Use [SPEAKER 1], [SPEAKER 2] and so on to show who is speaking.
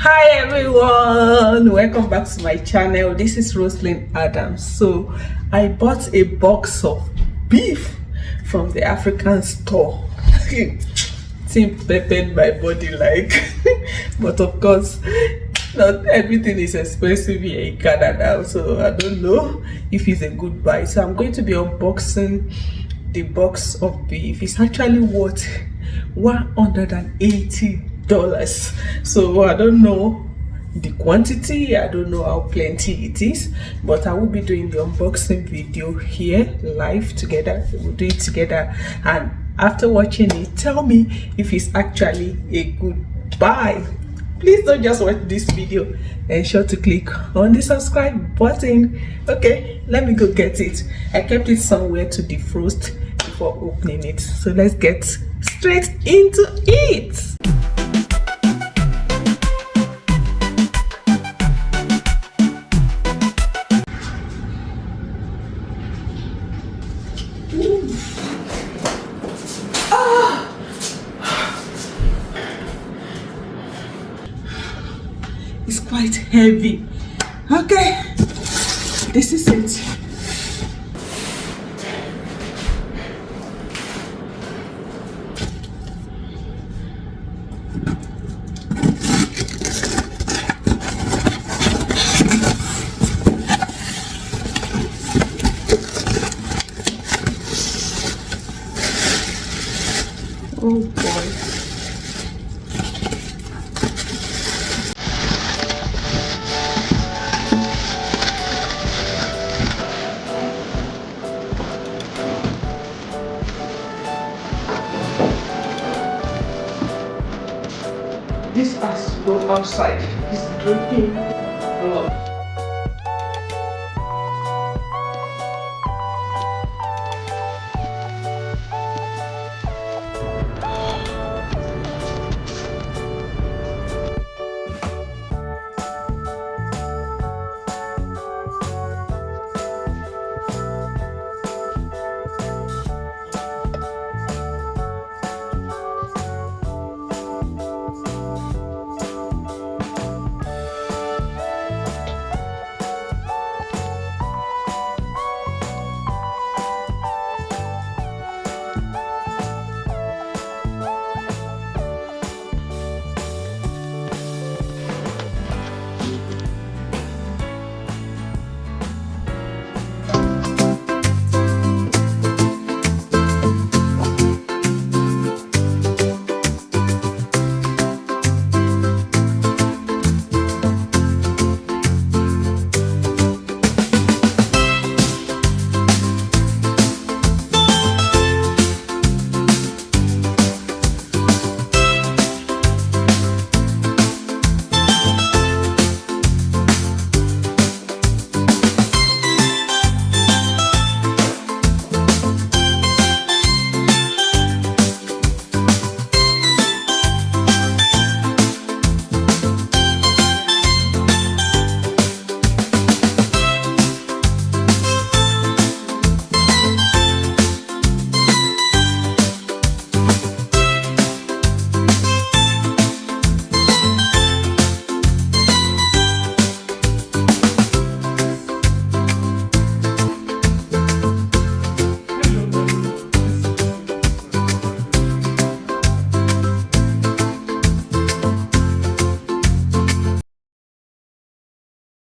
[SPEAKER 1] Hi everyone, welcome back to my channel. This is Roslyn Adams. So I bought a box of beef from the African store. Team peppered my body like but of course not everything is expensive here in Canada, so I don't know if it's a good buy. So I'm going to be unboxing the box of beef. It's actually worth $180. So I don't know the quantity, I don't know how plenty it is, but I will be doing the unboxing video here live together. We'll do it together, and after watching it, tell me if it's actually a good buy. Please don't just watch this video, ensure to click on the subscribe button. Okay, let me go get it. I kept it somewhere to defrost before opening it, so let's get straight into it. It's quite heavy. Okay, this is it. Oh boy. This has to go outside. It's dripping. Oh.